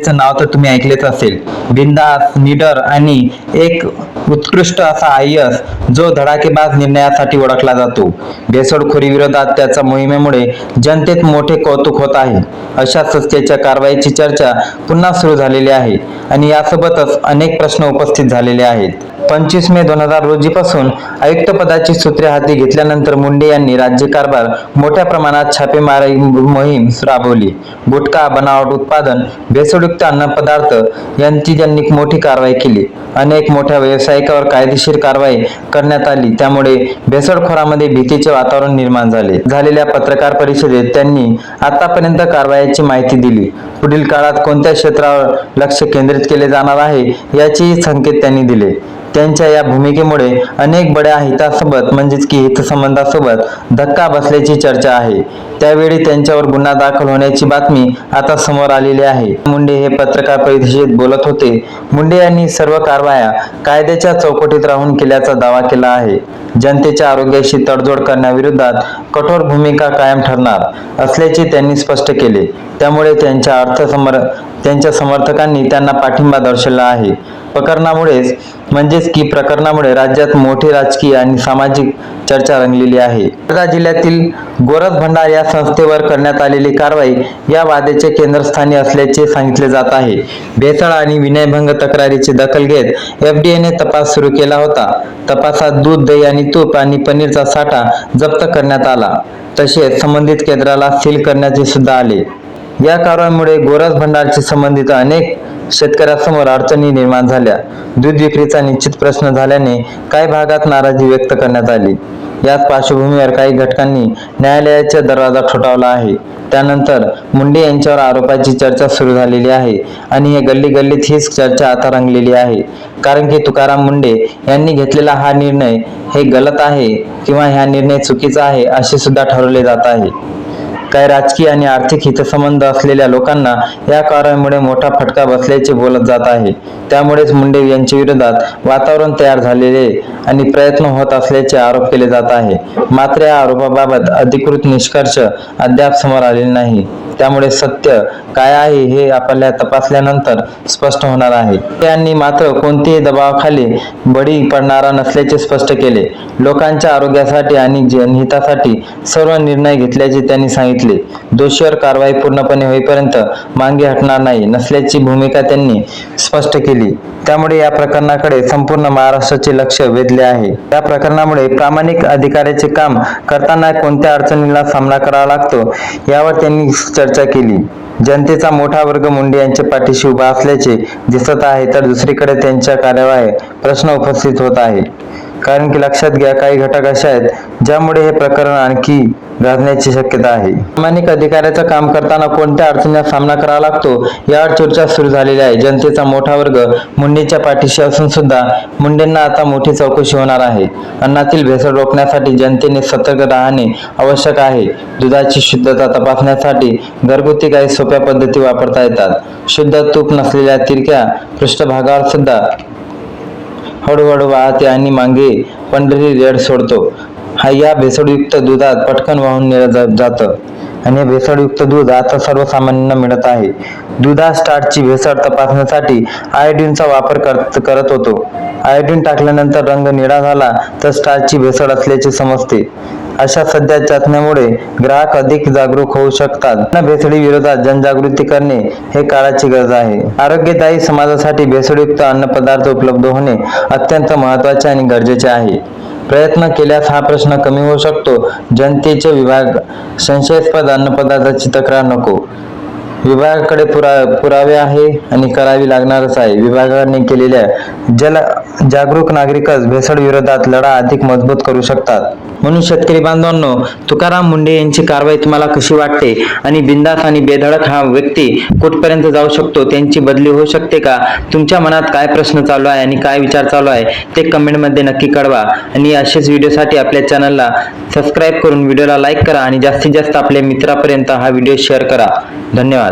त्याचं नाव तर तुम्ही ऐकलेच असेल. बिनधास्त, निडर आणि एक उत्कृष्ट असा आयएस जो धडाकेबाज निर्णयासाठी ओळखला जातो. भेसळखोरी विरोधात त्याच्या मोहिमेमुळे जनतेत मोठे कौतुक होत आहे. अशाच त्याच्या कारवाईची चर्चा पुन्हा सुरू झालेली आहे आणि यासोबतच अनेक प्रश्न उपस्थित झालेले आहेत. 25 मे 2000 रोजीपासून आयुक्तपदाची सूत्रे हाती घेतल्यानंतर मुंडे यांनी राज्यकारभार मोठ्या प्रमाणात छापेमारी मोहीम राबवली. गुटखा, बनावट उत्पादन, भेसळयुक्त अन्नपदार्थ यांची त्यांनी मोठी कारवाई केली. अनेक मोठ्या व्यावसायिकांवर कायदेशीर कारवाई करण्यात आली. त्यामुळे भेसळखोरांमध्ये भीतीचे वातावरण निर्माण झाले. झालेल्या पत्रकार परिषदेत त्यांनी आतापर्यंत कारवाईची माहिती दिली. पुढील काळात कोणत्या क्षेत्रावर लक्ष केंद्रित केले जाणार आहे याचेही संकेत त्यांनी दिले. त्यांच्या या भूमिकेमुळे अनेक बड्या हितासोबत म्हणजेच की हितसंबंधासोबत धक्का बसल्याची चर्चा आहे. त्यावेळी त्यांच्यावर गुन्हा दाखल होण्याची बातमी आता समोर आलेली आहे. मुंडे हे पत्रकार परिषदेत बोलत होते. मुंडे यांनी सर्व कारवाया कायद्याच्या चौकटीत राहून केल्याचा दावा केला आहे. जनतेच्या आरोग्याशी तडजोड करण्याविरोधात कठोर भूमिका कायम ठरणार असल्याचे त्यांनी स्पष्ट केले. त्यामुळे त्यांच्या समर्थकांनी त्यांना पाठिंबा दर्शवला आहे. प्रकरणामुळे राज्यात मोठी राजकीय आणि सामाजिक चर्चा रंगलेली आहे. वर्धा जिल्ह्यातील गोरज भंडार या संस्थेवर करण्यात आलेली कारवाई या वादाचे केंद्रस्थानी असल्याचे सांगितले जात आहे. भेसळ आणि विनयभंग तक्रारीची दखल घेत एफडीएने तपास सुरू केला होता. तपासात दूध, दही आणि तूप आणि पनीरचा साठा जप्त करण्यात आला. तसेच संबंधित केंद्राला सील करण्याचे सुद्धा आले. या कारवाईमुळे गोरज भंडारशी संबंधित अनेक शेतकऱ्यांसमोर अडचणी निर्माण झाल्या. दूध विक्रीचा निश्चित प्रश्न झाल्याने काही भागात नाराजी व्यक्त करण्यात आली. याच पार्श्वभूमीवर काही घटकांनी न्यायालयाचा दरवाजा ठोठावला आहे. त्यानंतर मुंडे यांच्यावर आरोपाची चर्चा सुरू झालेली आहे आणि हे गल्लीगल्लीत हीच चर्चा आता रंगलेली आहे. कारण की तुकाराम मुंडे यांनी घेतलेला हा निर्णय हे गलत आहे किंवा हा निर्णय चुकीचा आहे असे सुद्धा ठरवले जात आहे. काही राजकीय आणि आर्थिक हितसंबंध असलेल्या लोकांना या कारवाईमुळे मोठा फटका बसल्याचे बोलत जात आहे. त्यामुळेच मुंडे यांच्या विरोधात वातावरण तयार झालेले आणि प्रयत्न होत असल्याचे आरोप केले जात आहे. मात्र या आरोपाबाबत अधिकृत निष्कर्ष अद्याप समोर आलेले नाही. त्यामुळे सत्य काय आहे हे आपल्याला तपासल्यानंतर स्पष्ट होणार आहे. त्यांनी मात्र कोणत्याही दबावाखाली बळी पडणारा नसल्याचे स्पष्ट केले. लोकांच्या आरोग्यासाठी आणि जनहितासाठी सर्व निर्णय घेतल्याचे त्यांनी सांगितले. दोषीवर कारवाई पूर्णपणे होईपर्यंत मागे हटणार नसल्याची भूमिका त्यांनी स्पष्ट केली. त्यामुळे या प्रकरणाकडे संपूर्ण महाराष्ट्राचे लक्ष वेधले आहे. या प्रकरणामुळे प्रामाणिक अधिकाऱ्याचे काम करताना कोणत्या अडचणीला सामना करावा लागतो यावर त्यांनी चर्चा केली. जनतेचा मोठा वर्ग मुंडे यांच्या पाठीशी उभा असल्याचे दिसत आहे, तर दुसरीकडे त्यांच्या कार्यालयावर प्रश्न उपस्थित होत आहे. कारण की लक्षात घ्या, काही घटक असे आहेत ज्यामुळे हे प्रकरण आणखी गाजण्याची शक्यता आहे. प्रामाणिक अधिकाऱ्याचं काम करताना कोणत्या अडचणींना सामना करावा लागतो यावर चर्चा सुरू झालेली आहे. जनतेचा मोठा वर्ग मुंडेंच्या पाठीशी असून सुद्धा मुंडेंना आता मोठी चौकशी होणार आहे. अन्नातील भेसळ रोखण्यासाठी जनतेने सतर्क राहणे आवश्यक आहे. दुधाची शुद्धता तपासण्यासाठी घरगुती काही सोप्या पद्धती वापरता येतात. शुद्ध तूप नसलेल्या तिरक्या पृष्ठभागावर सुद्धा हळूहळू वाहते आणि मागे पंढरी रेड सोडतो. या भेसळयुक्त दुधात पटकन वाहून नेलं जातं आणि हे भेसळयुक्त दूध आता सर्वसामान्यांना मिळत आहे. दुधात स्टार्चची भेसळ तपासण्यासाठी आयोडीनचा वापर करत होतो. आयोडीन टाकल्यानंतर रंग निळा झाला तर स्टार्चची भेसळ असल्याचे समजते. अशा सध्या चाचण्यामुळे ग्राहक अधिक जागरूक होऊ शकतात. अन्न भेसळी विरोधात जनजागृती करणे हे काळाची गरज आहे. आरोग्यदायी समाजासाठी भेसळयुक्त अन्नपदार्थ उपलब्ध होणे अत्यंत महत्त्वाचे आणि गरजेचे आहे. प्रयत्न केल्यास हा प्रश्न कमी होऊ शकतो. जनतेचे विभाग संशयास्पद अन्नपदार्थाची तक्रार नको. विभागाकडे पुरावे आहे आणि करावी लागणारच आहे. विभागाने केलेल्या जागरूक नागरिकच भेसळ विरोधात लढा अधिक मजबूत करू शकतात. म्हणून शेतकरी बांधवांनो, तुकाराम मुंडे यांची कारवाई तुम्हाला कशी वाटते आणि बिनधास्त आणि बेधडक हा व्यक्ती कुठपर्यंत जाऊ शकतो, त्यांची बदली होऊ शकते का? तुमच्या मनात काय प्रश्न चालू आहे आणि काय विचार चालू आहे ते कमेंटमध्ये नक्की कळवा. आणि असेच व्हिडिओसाठी आपल्या चॅनलला सबस्क्राईब करून व्हिडिओला लाईक करा आणि जास्तीत जास्त आपल्या मित्रांपर्यंत हा व्हिडिओ शेअर करा. धन्यवाद.